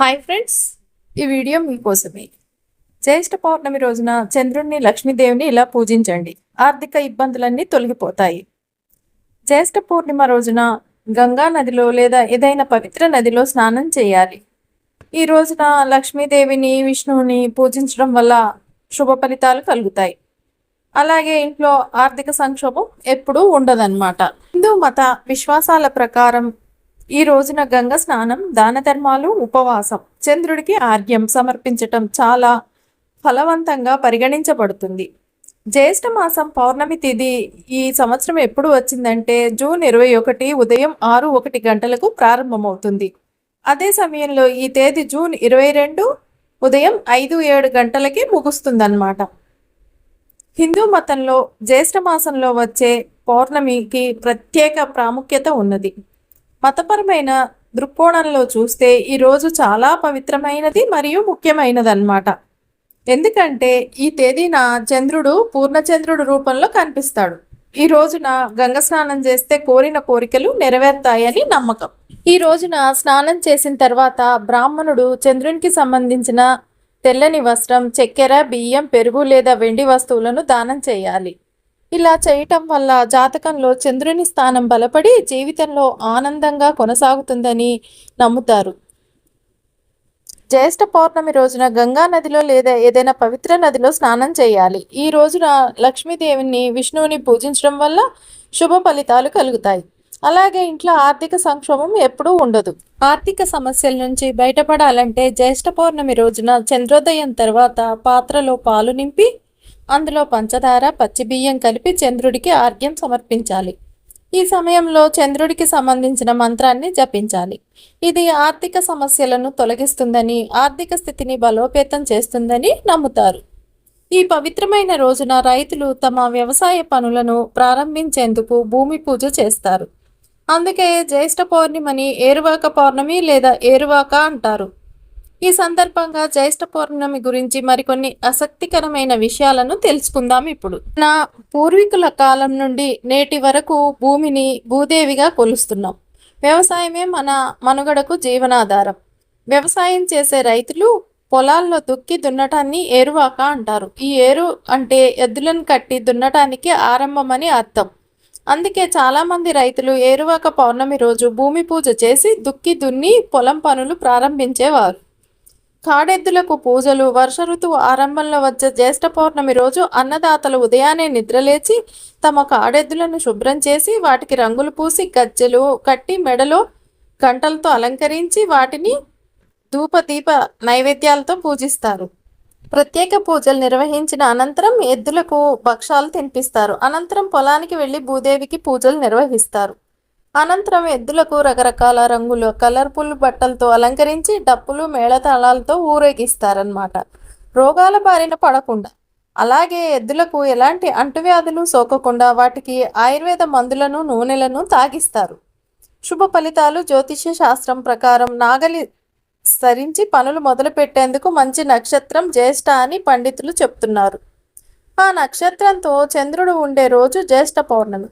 Hi friends, ఈ video మీకోసమే. జ్యేష్ఠ పౌర్ణమి రోజున చంద్రుణ్ణి, లక్ష్మీదేవిని ఇలా పూజించండి. ఆర్థిక ఇబ్బందులన్నీ తొలగిపోతాయి. జ్యేష్ఠ పూర్ణిమ రోజున గంగా నదిలో లేదా ఏదైనా పవిత్ర నదిలో స్నానం చేయాలి. ఈ రోజున లక్ష్మీదేవిని, విష్ణువుని పూజించడం వల్ల శుభ ఫలితాలు కలుగుతాయి. అలాగే ఇంట్లో ఆర్థిక సంక్షోభం ఎప్పుడూ ఉండదన్నమాట. హిందూ మత విశ్వాసాల ప్రకారం ఈ రోజున గంగ స్నానం, దాన ధర్మాలు, ఉపవాసం, చంద్రుడికి ఆర్ఘ్యం సమర్పించటం చాలా ఫలవంతంగా పరిగణించబడుతుంది. జ్యేష్ఠ మాసం పౌర్ణమి తిథి ఈ సంవత్సరం ఎప్పుడు వచ్చిందంటే జూన్ 21 ఉదయం 6:01 గంటలకు ప్రారంభమవుతుంది. అదే సమయంలో ఈ తేదీ జూన్ 22 ఉదయం 5:07 గంటలకి ముగుస్తుందన్నమాట. హిందూ మతంలో జ్యేష్ఠ మాసంలో వచ్చే పౌర్ణమికి ప్రత్యేక ప్రాముఖ్యత ఉన్నది. మతపరమైన దృక్కోణంలో చూస్తే ఈరోజు చాలా పవిత్రమైనది మరియు ముఖ్యమైనదన్నమాట. ఎందుకంటే ఈ తేదీన చంద్రుడు పూర్ణచంద్రుడు రూపంలో కనిపిస్తాడు. ఈ రోజున గంగ స్నానం చేస్తే కోరిన కోరికలు నెరవేరుతాయని నమ్మకం. ఈ రోజున స్నానం చేసిన తర్వాత బ్రాహ్మణుడు చంద్రునికి సంబంధించిన తెల్లని వస్త్రం, చక్కెర, బియ్యం, పెరుగు లేదా వెండి వస్తువులను దానం చేయాలి. ఇలా చేయటం వల్ల జాతకంలో చంద్రుని స్థానం బలపడి జీవితంలో ఆనందంగా కొనసాగుతుందని నమ్ముతారు. జ్యేష్ఠ పౌర్ణమి రోజున గంగా నదిలో లేదా ఏదైనా పవిత్ర నదిలో స్నానం చేయాలి. ఈ రోజున లక్ష్మీదేవిని, విష్ణువుని పూజించడం వల్ల శుభ ఫలితాలు కలుగుతాయి. అలాగే ఇంట్లో ఆర్థిక సంక్షోభం ఎప్పుడూ ఉండదు. ఆర్థిక సమస్యల నుంచి బయటపడాలంటే జ్యేష్ఠ పౌర్ణమి రోజున చంద్రోదయం తర్వాత పాత్రలో పాలు నింపి అందులో పంచదార, పచ్చి బియ్యం కలిపి చంద్రుడికి ఆర్ఘ్యం సమర్పించాలి. ఈ సమయంలో చంద్రుడికి సంబంధించిన మంత్రాన్ని జపించాలి. ఇది ఆర్థిక సమస్యలను తొలగిస్తుందని, ఆర్థిక స్థితిని బలోపేతం చేస్తుందని నమ్ముతారు. ఈ పవిత్రమైన రోజున రైతులు తమ వ్యవసాయ పనులను ప్రారంభించేందుకు భూమి పూజ చేస్తారు. అందుకే జ్యేష్ఠ పౌర్ణిమని ఏరువాక పౌర్ణమి లేదా ఏరువాక అంటారు. ఈ సందర్భంగా జ్యేష్ఠ పౌర్ణమి గురించి మరికొన్ని ఆసక్తికరమైన విషయాలను తెలుసుకుందాం ఇప్పుడు. నా పూర్వీకుల కాలం నుండి నేటి వరకు భూమిని భూదేవిగా కొలుస్తున్నాం. వ్యవసాయమే మన మనుగడకు జీవనాధారం. వ్యవసాయం చేసే రైతులు పొలాల్లో దుక్కి దున్నటాన్ని ఏరువాక అంటారు. ఈ ఏరు అంటే ఎద్దులను కట్టి దున్నటానికి ఆరంభమని అర్థం. అందుకే చాలామంది రైతులు ఏరువాక పౌర్ణమి రోజు భూమి పూజ చేసి దుక్కి దున్ని పొలం పనులు ప్రారంభించేవారు. కాడెద్దులకు పూజలు. వర్ష ఋతువు ఆరంభంలో వచ్చే జ్యేష్ఠ పౌర్ణమి రోజు అన్నదాతలు ఉదయాన్నే నిద్రలేచి తమ కాడెద్దులను శుభ్రం చేసి వాటికి రంగులు పూసి గజ్జెలు కట్టి మెడలో గంటలతో అలంకరించి వాటిని ధూపదీప నైవేద్యాలతో పూజిస్తారు. ప్రత్యేక పూజలు నిర్వహించిన అనంతరం ఎద్దులకు భక్షాలు తినిపిస్తారు. అనంతరం పొలానికి వెళ్ళి భూదేవికి పూజలు నిర్వహిస్తారు. అనంతరం ఎద్దులకు రకరకాల రంగుల కలర్ఫుల్ బట్టలతో అలంకరించి డప్పులు, మేళతాళాలతో ఊరేగిస్తారన్నమాట, రోగాల బారిన పడకుండా. అలాగే ఎద్దులకు ఎలాంటి అంటువ్యాధులు సోకకుండా వాటికి ఆయుర్వేద మందులను, నూనెలను తాగిస్తారు. శుభ ఫలితాలు. జ్యోతిష్య శాస్త్రం ప్రకారం నాగలి సరించి పనులు మొదలు పెట్టేందుకు మంచి నక్షత్రం జ్యేష్ఠ అని పండితులు చెప్తున్నారు. ఆ నక్షత్రంతో చంద్రుడు ఉండే రోజు జ్యేష్ఠ పౌర్ణమి.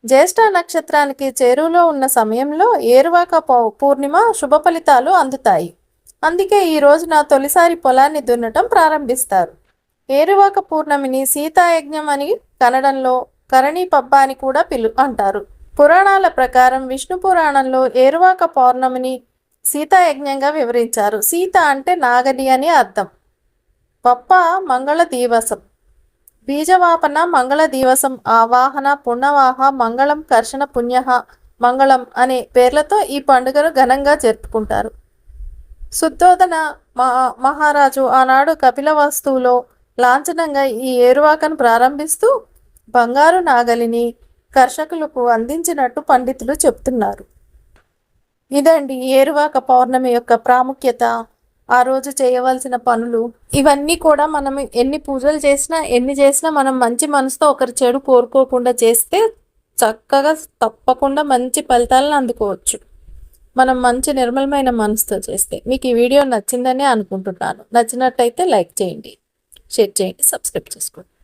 జ్యేష్ఠ నక్షత్రానికి చేరువలో ఉన్న సమయంలో ఏరువాక పూర్ణిమ శుభ ఫలితాలు అందుతాయి. అందుకే ఈ రోజున తొలిసారి పొలాన్ని దున్నటం ప్రారంభిస్తారు. ఏరువాక పూర్ణమిని సీతాయజ్ఞం అని కన్నడంలో కరణి పబ్బ అని కూడా అంటారు. పురాణాల ప్రకారం విష్ణు పురాణంలో ఏరువాక పౌర్ణమిని సీతాయజ్ఞంగా వివరించారు. సీత అంటే నాగలి అని అర్థం. పప్ప మంగళ దివసం, బీజవాపన మంగళ దివసం, ఆవాహన, పుణ్యవాహ, మంగళం, కర్షణ, పుణ్య మంగళం అనే పేర్లతో ఈ పండుగను ఘనంగా జరుపుకుంటారు. శుద్ధోదన మహారాజు ఆనాడు కపిలవస్తువులో లాంఛనంగా ఈ ఏరువాకను ప్రారంభిస్తూ బంగారు నాగలిని కర్షకులకు అందించినట్టు పండితులు చెప్తున్నారు. ఇదండి ఏరువాక పౌర్ణమి యొక్క ప్రాముఖ్యత, ఆ రోజు చేయవలసిన పనులు. ఇవన్నీ కూడా మనం ఎన్ని పూజలు చేసినా, ఎన్ని చేసినా మనం మంచి మనసుతో ఒకరి చెడు కోరుకోకుండా చేస్తే చక్కగా తప్పకుండా మంచి ఫలితాలను అందుకోవచ్చు. మనం మంచి నిర్మలమైన మనసుతో చేస్తే. మీకు ఈ వీడియో నచ్చిందని అనుకుంటున్నాను. నచ్చినట్టయితే లైక్ చేయండి, షేర్ చేయండి, సబ్స్క్రైబ్ చేసుకోండి.